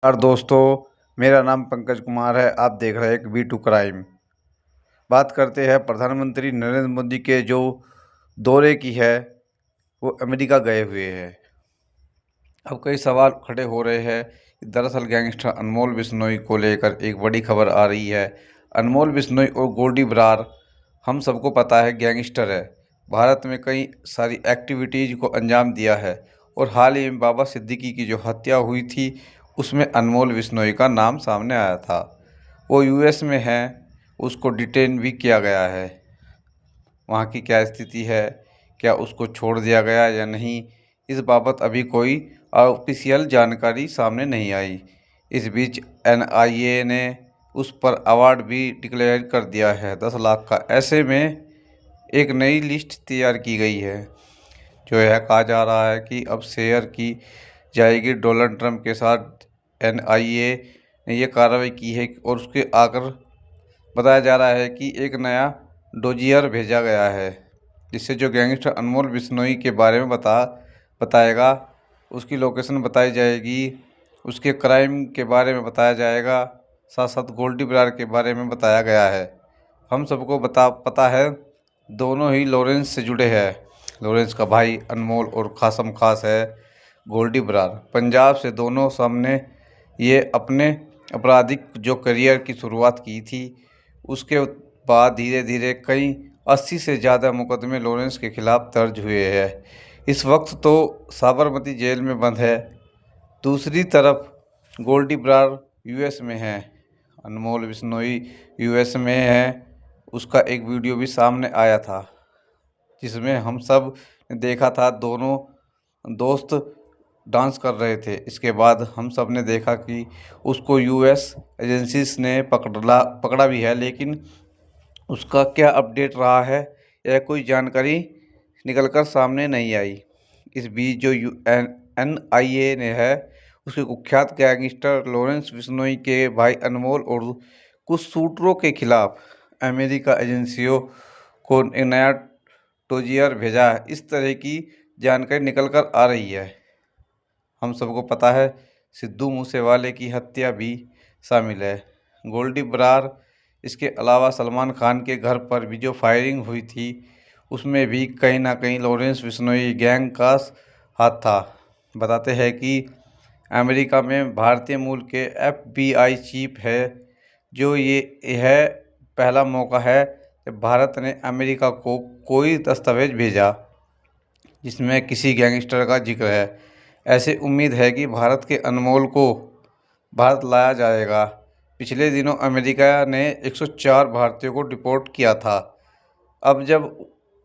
और दोस्तों, मेरा नाम पंकज कुमार है। आप देख रहे हैं एक वी2 क्राइम। बात करते हैं प्रधानमंत्री नरेंद्र मोदी के जो दौरे की है, वो अमेरिका गए हुए हैं। अब कई सवाल खड़े हो रहे हैं कि दरअसल गैंगस्टर अनमोल बिश्नोई को लेकर एक बड़ी खबर आ रही है। अनमोल बिश्नोई और गोल्डी बरार, हम सबको पता है, गैंगस्टर है। भारत में कई सारी एक्टिविटीज़ को अंजाम दिया है और हाल ही में बाबा सिद्दीकी की जो हत्या हुई थी, उसमें अनमोल बिश्नोई का नाम सामने आया था। वो यूएस में है, उसको डिटेन भी किया गया है। वहाँ की क्या स्थिति है, क्या उसको छोड़ दिया गया या नहीं, इस बाबत अभी कोई ऑफिशियल जानकारी सामने नहीं आई। इस बीच एनआईए ने उस पर अवार्ड भी डिक्लेयर कर दिया है 10 लाख का। ऐसे में एक नई लिस्ट तैयार की गई है, जो यह कहा जा रहा है कि अब शेयर की जाएगी डोनाल्ड ट्रंप के साथ। एनआईए ने यह कार्रवाई की है और उसके आकर बताया जा रहा है कि एक नया डोजियर भेजा गया है, जिससे जो गैंगस्टर अनमोल बिश्नोई के बारे में बताएगा। उसकी लोकेशन बताई जाएगी, उसके क्राइम के बारे में बताया जाएगा, साथ साथ गोल्डी बरार के बारे में बताया गया है। हम सबको पता है, दोनों ही लॉरेंस से जुड़े हैं। लॉरेंस का भाई अनमोल और खासम खास है गोल्डी बरार। पंजाब से दोनों सामने ये अपने आपराधिक जो करियर की शुरुआत की थी, उसके बाद धीरे धीरे कई 80 से ज़्यादा मुकदमे लॉरेंस के खिलाफ दर्ज हुए हैं। इस वक्त तो साबरमती जेल में बंद है। दूसरी तरफ गोल्डी बरार यूएस में है, अनमोल बिश्नोई यूएस में है। उसका एक वीडियो भी सामने आया था, जिसमें हम सब ने देखा था, दोनों दोस्त डांस कर रहे थे। इसके बाद हम सब ने देखा कि उसको यूएस एजेंसीज ने पकड़ा भी है, लेकिन उसका क्या अपडेट रहा है, यह कोई जानकारी निकलकर सामने नहीं आई। इस बीच जो एनआईए ने है, उसके कुख्यात गैंगस्टर लॉरेंस बिश्नोई के भाई अनमोल और कुछ शूटरों के खिलाफ अमेरिका एजेंसियों को एक नया डोजियर भेजा है। इस तरह की जानकारी निकल कर आ रही है। हम सबको पता है, सिद्धू मूसेवाले की हत्या भी शामिल है गोल्डी बरार। इसके अलावा सलमान खान के घर पर भी जो फायरिंग हुई थी, उसमें भी कहीं ना कहीं लॉरेंस बिश्नोई गैंग का हाथ था। बताते हैं कि अमेरिका में भारतीय मूल के एफबीआई चीफ है, जो यह पहला मौका है जब भारत ने अमेरिका को कोई दस्तावेज भेजा जिसमें किसी गैंगस्टर का जिक्र है। ऐसे उम्मीद है कि भारत के अनमोल को भारत लाया जाएगा। पिछले दिनों अमेरिका ने 104 भारतीयों को डिपोर्ट किया था। अब जब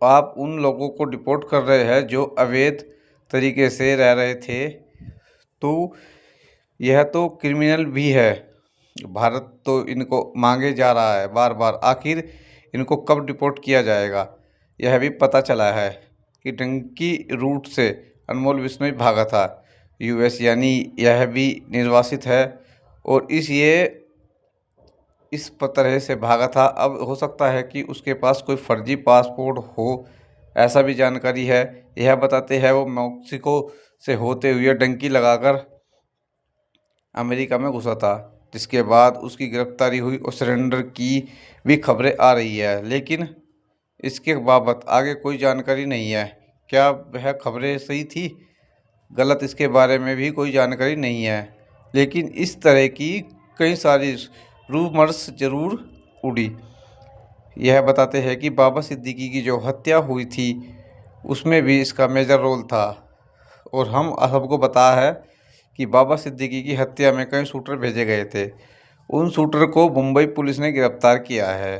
आप उन लोगों को डिपोर्ट कर रहे हैं जो अवैध तरीके से रह रहे थे, तो यह तो क्रिमिनल भी है। भारत तो इनको मांगे जा रहा है बार बार, आखिर इनको कब डिपोर्ट किया जाएगा। यह भी पता चला है कि डंकी रूट से अनमोल बिश्नोई भागा था यूएस, यानी यह भी निर्वासित है और इस तरह से भागा था। अब हो सकता है कि उसके पास कोई फर्जी पासपोर्ट हो, ऐसा भी जानकारी है। यह बताते हैं वो मेक्सिको से होते हुए डंकी लगाकर अमेरिका में घुसा था, जिसके बाद उसकी गिरफ्तारी हुई और सरेंडर की भी खबरें आ रही है। लेकिन इसके बाबत आगे कोई जानकारी नहीं है। क्या वह खबरें सही थी, गलत, इसके बारे में भी कोई जानकारी नहीं है। लेकिन इस तरह की कई सारी रूमर्स ज़रूर उड़ी। यह बताते हैं कि बाबा सिद्दीकी की जो हत्या हुई थी, उसमें भी इसका मेजर रोल था। और हम सबको पता है कि बाबा सिद्दीकी की हत्या में कई शूटर भेजे गए थे। उन शूटर को मुंबई पुलिस ने गिरफ्तार किया है।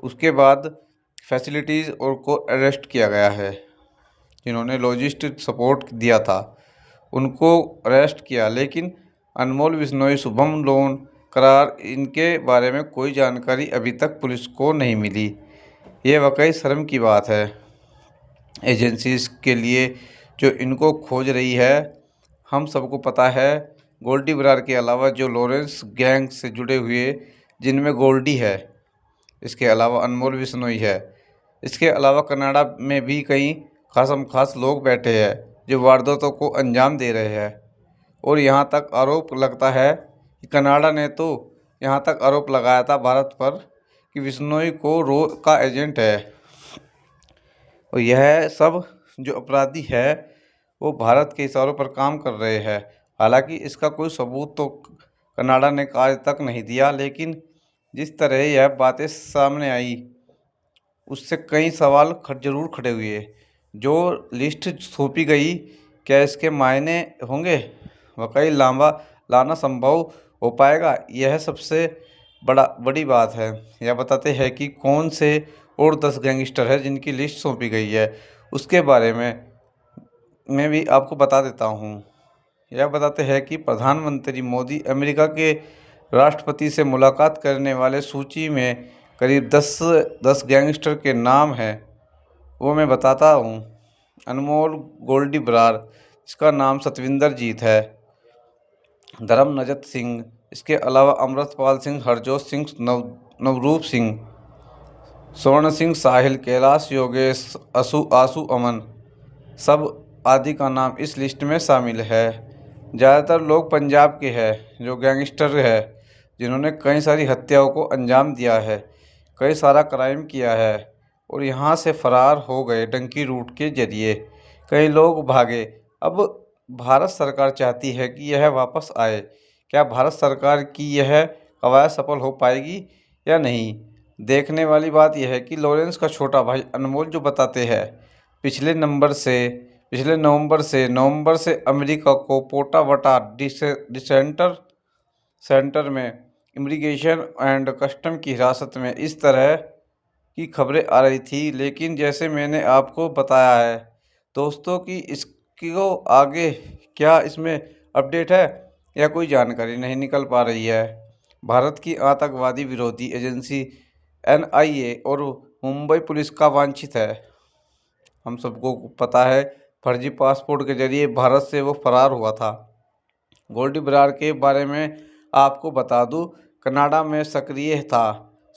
उसके बाद फैसिलिटीज़ और को अरेस्ट किया गया है। जिन्होंने लॉजिस्टिक सपोर्ट दिया था, उनको अरेस्ट किया। लेकिन अनमोल बिश्नोई, शुभम लोन करार, इनके बारे में कोई जानकारी अभी तक पुलिस को नहीं मिली। ये वाकई शर्म की बात है एजेंसीज के लिए जो इनको खोज रही है। हम सबको पता है, गोल्डी बरार के अलावा जो लॉरेंस गैंग से जुड़े हुए, जिनमें गोल्डी है, इसके अलावा अनमोल बिश्नोई है, इसके अलावा कनाडा में भी कई खासम खास लोग बैठे हैं जो वारदातों को अंजाम दे रहे हैं। और यहाँ तक आरोप लगता है कि कनाडा ने तो यहाँ तक आरोप लगाया था भारत पर कि बिश्नोई को रो का एजेंट है। और यह सब जो अपराधी है वो भारत के इशारों पर काम कर रहे हैं। हालांकि इसका कोई सबूत तो कनाडा ने आज तक नहीं दिया, लेकिन जिस तरह यह बातें सामने आई उससे कई सवाल जरूर खड़े हुए। जो लिस्ट सौंपी गई, क्या इसके मायने होंगे? वाकई लाना संभव हो पाएगा? यह सबसे बड़ी बात है। यह बताते हैं कि कौन से और 10 गैंगस्टर है जिनकी लिस्ट सौंपी गई है। उसके बारे में मैं भी आपको बता देता हूँ। यह बताते हैं कि प्रधानमंत्री मोदी अमेरिका के राष्ट्रपति से मुलाकात करने वाले सूची में करीब 10 गैंगस्टर के नाम हैं। वो मैं बताता हूँ। अनमोल गोल्डी बरार, इसका नाम सतविंदर जीत है। धर्मनजत सिंह, इसके अलावा अमृतपाल सिंह, हरजोत सिंह, नवरूप सिंह, स्वर्ण सिंह, साहिल, कैलाश, योगेश, आसू अमन, सब आदि का नाम इस लिस्ट में शामिल है। ज़्यादातर लोग पंजाब के हैं जो गैंगस्टर है, जिन्होंने कई सारी हत्याओं को अंजाम दिया है, कई सारा क्राइम किया है और यहाँ से फरार हो गए डंकी रूट के जरिए। कई लोग भागे। अब भारत सरकार चाहती है कि यह वापस आए। क्या भारत सरकार की यह कवायद सफल हो पाएगी या नहीं? देखने वाली बात यह है कि लॉरेंस का छोटा भाई अनमोल जो बताते हैं पिछले नवंबर से अमेरिका को पोटावाटा सेंटर में इमिग्रेशन एंड कस्टम की हिरासत में इस तरह की खबरें आ रही थी। लेकिन जैसे मैंने आपको बताया है दोस्तों कि इसको आगे क्या इसमें अपडेट है या कोई जानकारी नहीं निकल पा रही है। भारत की आतंकवादी विरोधी एजेंसी NIA और मुंबई पुलिस का वांछित है। हम सबको पता है फर्जी पासपोर्ट के जरिए भारत से वो फरार हुआ था। गोल्डी बरार के बारे में आपको बता दूं, कनाडा में सक्रिय था,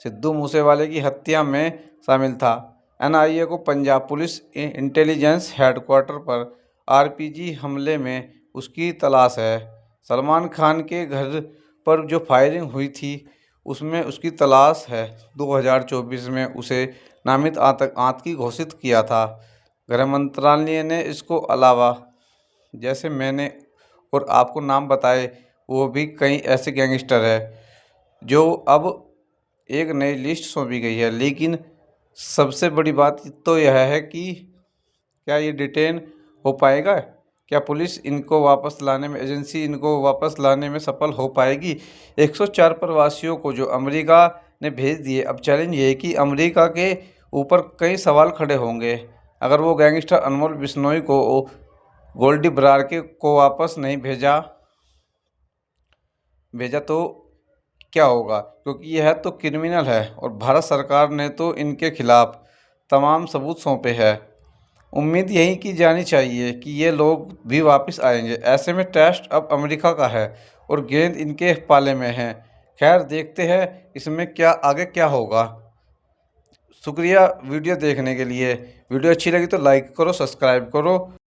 सिद्धू मूसेवाले की हत्या में शामिल था। NIA को पंजाब पुलिस इंटेलिजेंस हेडक्वार्टर पर RPG हमले में उसकी तलाश है। सलमान खान के घर पर जो फायरिंग हुई थी उसमें उसकी तलाश है। 2024 में उसे नामित आतंकी घोषित किया था। गृह मंत्रालय ने इसको अलावा जैसे मैंने और आपको नाम बताए वो भी कई ऐसे गैंगस्टर है जो अब एक नई लिस्ट सौंपी गई है। लेकिन सबसे बड़ी बात तो यह है कि क्या ये डिटेन हो पाएगा? क्या पुलिस इनको वापस लाने में, एजेंसी इनको वापस लाने में सफल हो पाएगी? 104 प्रवासियों को जो अमेरिका ने भेज दिए। अब चैलेंज ये है कि अमेरिका के ऊपर कई सवाल खड़े होंगे अगर वो गैंगस्टर अनमोल बिश्नोई को, गोल्डी बरार को वापस नहीं भेजा तो क्या होगा? क्योंकि यह तो क्रिमिनल है और भारत सरकार ने तो इनके खिलाफ तमाम सबूत सौंपे हैं। उम्मीद यही की जानी चाहिए कि ये लोग भी वापस आएंगे। ऐसे में टेस्ट अब अमेरिका का है और गेंद इनके पाले में है। खैर देखते हैं इसमें आगे क्या होगा। शुक्रिया वीडियो देखने के लिए। वीडियो अच्छी लगी तो लाइक करो, सब्सक्राइब करो।